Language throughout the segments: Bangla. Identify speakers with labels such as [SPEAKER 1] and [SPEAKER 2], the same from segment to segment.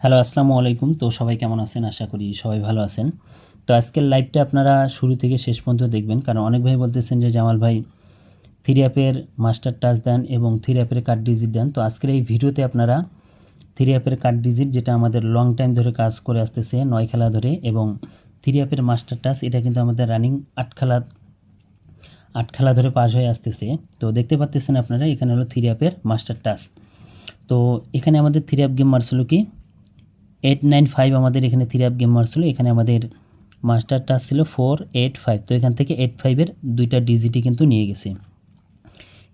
[SPEAKER 1] হ্যালো, আসসালামু আলাইকুম। তো সবাই কেমন আছেন? আশা করি সবাই ভালো আছেন। তো আজকের লাইভটা আপনারা শুরু থেকে শেষ পর্যন্ত দেখবেন, কারণ অনেক ভাই বলতেছেন যে জামাল ভাই থ্রি অ্যাপের মাস্টার টাচ দেন এবং থ্রি অ্যাপের কার্ড ডিজিট দেন। তো আজকের এই ভিডিওতে আপনারা থ্রি অ্যাপের কার্ড ডিজিট, যেটা আমাদের লং টাইম ধরে কাজ করে আসতেছে 9 খেলা ধরে, এবং থ্রি অ্যাপের মাস্টার টাচ, এটা কিন্তু আমাদের রানিং 8 খেলা ধরে পাস হয়ে আসতেছে। তো দেখতে পাচ্ছেন আপনারা, এখানে হলো থ্রি অ্যাপের মাস্টার টাচ। তো এখানে আমাদের থ্রি অ্যাপ গেম মারছিল কি 895, আমাদের এখানে থ্রি অ্যাপ গেম মারছিল। এখানে আমাদের মাস্টার টাচ ছিল 485। তো এখান থেকে 85-এর দুইটা ডিজিটই কিন্তু নিয়ে গেছে।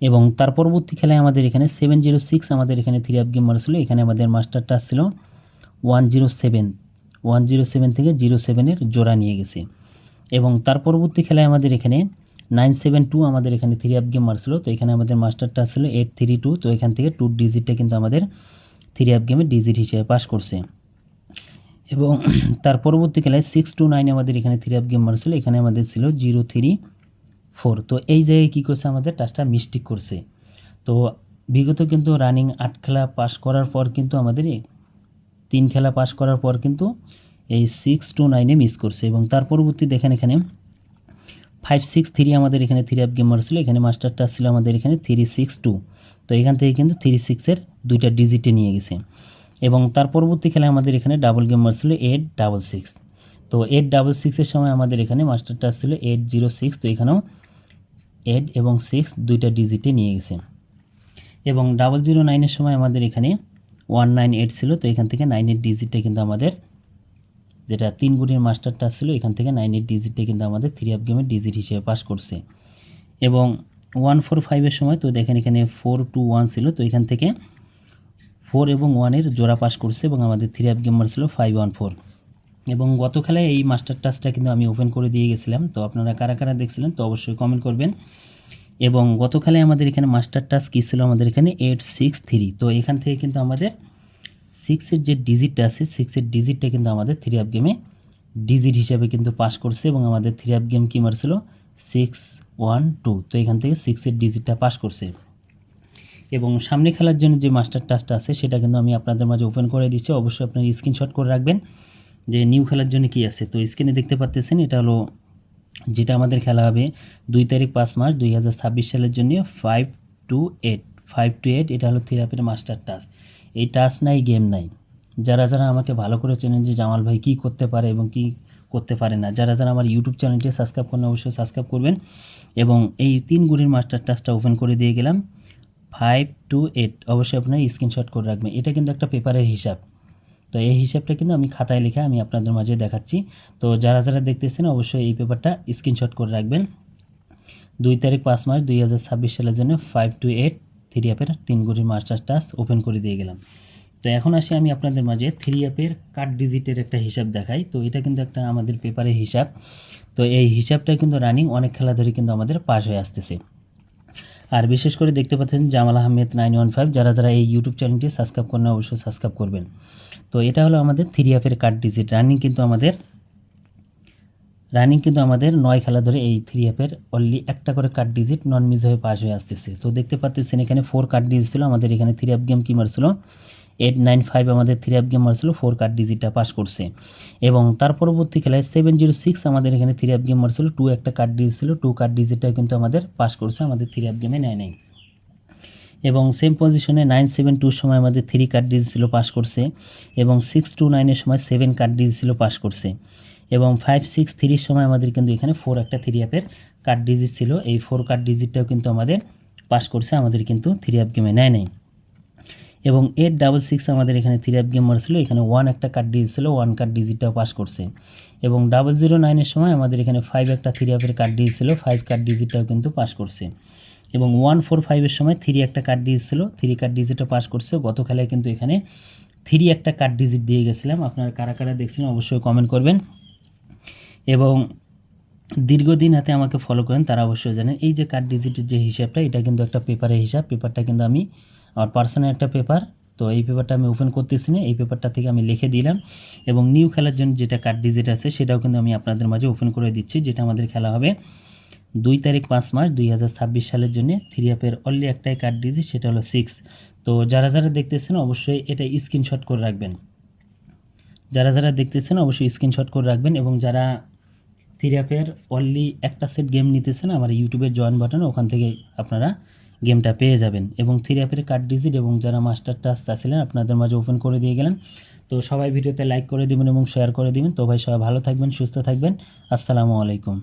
[SPEAKER 1] এবং তার পরবর্তী খেলায় আমাদের এখানে 706, আমাদের এখানে থ্রি অ্যাপ গেম মারছিল। এখানে আমাদের মাস্টার টাচ ছিল 107 থেকে 07-এর জোড়া নিয়ে গেছে। এবং তার পরবর্তী খেলায় আমাদের এখানে 972, আমাদের এখানে থ্রি অ্যাপ গেম মারছিল। তো এখানে আমাদের মাস্টার টাচ ছিল 832। তো এখান থেকে 2 ডিজিটটা কিন্তু আমাদের থ্রি অ্যাপ গেমের ডিজিট হিসেবে পাস করছে। এবং তার পরবর্তী খেলায় 629, আমাদের এখানে থ্রি অ্যাপ গেম মারছিল। এখানে আমাদের ছিল 034। তো এই জায়গায় কী করছে, আমাদের টাচটা মিস্টেক করছে। তো বিগত কিন্তু রানিং 8 খেলা পাস করার পর কিন্তু আমাদের 3 খেলা পাস করার পর কিন্তু এই 629-এ মিস করছে। এবং তার পরবর্তী দেখেন এখানে 563, আমাদের এখানে থ্রি অ্যাপ গেম মারছিল। এখানে মাস্টার টাচ ছিল আমাদের এখানে 362। তো এখান থেকে কিন্তু 36-এর দুইটা ডিজিটে নিয়ে গেছে। এবং তার পরবর্তী খেলায় আমাদের এখানে ডাবল গেম মারছিল 866। তো 866-এর সময় আমাদের এখানে মাস্টার টাচ ছিল 806। তো এখানেও 8 এবং 6 দুইটা ডিজিটে নিয়ে গেছে। এবং 009-এর সময় আমাদের এখানে 198 ছিল। তো এখান থেকে 9-এর ডিজিটটা কিন্তু আমাদের, যেটা 3 গুণের মাস্টার টাচ ছিল, এখান থেকে 9-এর ডিজিটটা কিন্তু আমাদের থ্রি অ্যাপ গেমের ডিজিট হিসেবে পাস করছে। এবং 145-এর সময় তো দেখেন এখানে 421 ছিল। তো এখান থেকে 4 এবং 1-এর জোড়া পাস করছে এবং আমাদের থ্রি অ্যাপ গেম মারছিল 514। এবং গত খেলায় এই মাস্টার টাচটা কিন্তু আমি ওপেন করে দিয়ে গেছিলাম। তো আপনারা কারা কারা দেখছিলেন তো অবশ্যই কমেন্ট করবেন। এবং গত খেলায় আমাদের এখানে মাস্টার টাচ কী ছিল, আমাদের এখানে 863। তো এখান থেকে কিন্তু আমাদের 6-এর যে ডিজিটটা আছে, 6-এর ডিজিটটা কিন্তু আমাদের থ্রি অ্যাপ গেমে ডিজিট হিসাবে কিন্তু পাস করছে। এবং আমাদের থ্রি অ্যাপ গেম কী মারছিল 612। তো এখান থেকে 6-এর ডিজিটটা পাস করছে। এবং সামনে খেলার জন্য যে মাস্টার টাচটা আছে সেটা কিন্তু আমি আপনাদের মাঝে ওপেন করে দিচ্ছি। অবশ্যই আপনার স্ক্রিনশট করে রাখবেন যে নিউ খেলার জন্য কি আছে। তো স্ক্রিনে দেখতে পাচ্ছেন, এটা হলো যেটা আমাদের খেলা হবে 2 তারিখ 5 মাস 2026 সালের জন্য 528। এটা হলো থ্রি অ্যাপের মাস্টার টাচ। এই টাচ নাই, গেম নাই। যারা যারা আমাকে ভালো করে চেনেন যে জামাল ভাই কী করতে পারে এবং কী করতে পারে না, যারা যারা আমার ইউটিউব চ্যানেলটি সাবস্ক্রাইব করেন অবশ্যই সাবস্ক্রাইব করবেন। এবং এই 3 গুণের মাস্টার টাচটা ওপেন করে দিয়ে গেলাম 528। অবশ্যই আপনার স্ক্রিনশট করে রাখবেন। এটা কিন্তু একটা পেপারের হিসাব। তো এই হিসাবটা কিন্তু আমি খাতায় লিখে আমি আপনাদের মাঝে দেখাচ্ছি। তো যারা যারা দেখতেছেন অবশ্যই এই পেপারটা স্ক্রিনশট করে রাখবেন। 2 তারিখ 5 মাস 2026 সালের জন্য 528 থ্রি অ্যাপের 3 গুণের মাস্টার টাচ ওপেন করে দিয়ে গেলাম। তো এখন আসি আমি আপনাদের মাঝে থ্রি অ্যাপের কার্ড ডিজিটের একটা হিসাব দেখাই। তো এটা কিন্তু একটা আমাদের পেপারের হিসাব। তো এই হিসাবটা কিন্তু রানিং অনেক খেলা ধরে কিন্তু আমাদের পাস হয়ে আসতেছে। আর বিশেষ করে দেখতে পাচ্ছেন জামাল আহমেদ 915, যারা যারা এই ইউটিউব চ্যানেলটি সাবস্ক্রাইব করেন অবশ্যই সাবস্ক্রাইব করবেন। তো এটা হলো আমাদের থ্রি অ্যাপের কার্ড ডিজিট। রানিং কিন্তু আমাদের 9 খেলা ধরে এই থ্রি অ্যাপের অনলি একটা করে কার্ড ডিজিট নন মিস হয়ে পাস হয়ে আসতেছে। তো দেখতে পাচ্ছেন এখানে 4 কার্ড ডিজিট ছিল। আমাদের এখানে থ্রি অ্যাপ গেম কি মারছিল 895, আমাদের থ্রি অ্যাপ গেম মারছিল 4 কার্ড ডিজিটটা পাস করছে। এবং তার পরবর্তী খেলায় 706, আমাদের এখানে থ্রি অ্যাপ গেম মারছিল 2 একটা কার্ড ডিজিট ছিল। 2 কার্ড ডিজিটটা কিন্তু আমাদের পাস করছে, আমাদের থ্রি অ্যাপ গেমে নেয় নাই। এবং সেম পজিশনে 972-র সময় আমাদের 3 কার্ড ডিজিট ছিল, পাস করছে। এবং 629-এর সময় 7 কার্ড ডিজিট ছিল, পাস করছে। এবং 563-র সময় আমাদের কিন্তু এখানে 4 একটা থ্রি অ্যাপের কার্ড ডিজিট ছিল। এই 4 কার্ড ডিজিটটাও কিন্তু আমাদের পাস করছে, আমাদের কিন্তু থ্রি অ্যাপ গেমে নেয় নাই। এবং 866, আমাদের এখানে থ্রি অ্যাপ গেম মারছিল। এখানে 1 একটা কার্ড ডিজিট ছিল, 1 কার্ড ডিজিটটাও পাস করছে। এবং 009-এর সময় আমাদের এখানে 5 একটা থ্রি অ্যাপের কার্ড ডিজিট ছিল, 5 কার্ড ডিজিটটাও কিন্তু পাস করছে। এবং 145-এর সময় 3 একটা কার্ড ডিজিট ছিল, 3 কার্ড ডিজিটও পাস করছে। গত খেলায় কিন্তু এখানে 3 একটা কার্ড ডিজিট দিয়ে গেছিলাম। আপনারা কারা কারা দেখছিলেন অবশ্যই কমেন্ট করবেন। এবং দীর্ঘদিন হাতে আমাকে ফলো করেন তারা অবশ্যই জানেন এই যে কার্ড ডিজিটের যে হিসাবটা, এটা কিন্তু একটা পেপারের হিসাব। পেপারটা কিন্তু আমি আমার পার্সোনাল একটা পেপার। তো এই পেপারটা আমি ওপেন করতেছি না, এই পেপারটা থেকে আমি লিখে দিলাম। এবং নিউ খেলার জন্য যেটা কার্ড ডিজিট আছে সেটাও কিন্তু আমি আপনাদের মাঝে ওপেন করে দিচ্ছি, যেটা আমাদের খেলা হবে 2 তারিখ 5 মাস 2026 সালের জন্য থ্রি অ্যাপের অনলি একটাই কার্ড ডিজিট, সেটা হলো 6। তো যারা যারা দেখতেছেন অবশ্যই এটা স্ক্রিনশট করে রাখবেন। যারা যারা দেখতেছেন অবশ্যই স্ক্রিনশট করে রাখবেন, এবং যারা থ্রি অ্যাপের অনলি একটা সেট গেম নিতেছেন আমার ইউটিউবের জয়েন বাটনে, ওখান থেকে আপনারা গেমটা পেয়ে যাবেন। এবং থ্রি অ্যাপের কার্ড ডিজিট এবং যারা মাস্টার টাচ চাচ্ছিলেন আপনাদের মাঝে ওপেন করে দিয়ে গেলেন। তো সবাই ভিডিওতে লাইক করে দিবেন এবং শেয়ার করে দিবেন। তো ভাই সবাই ভালো থাকবেন, সুস্থ থাকবেন। আসসালামু আলাইকুম।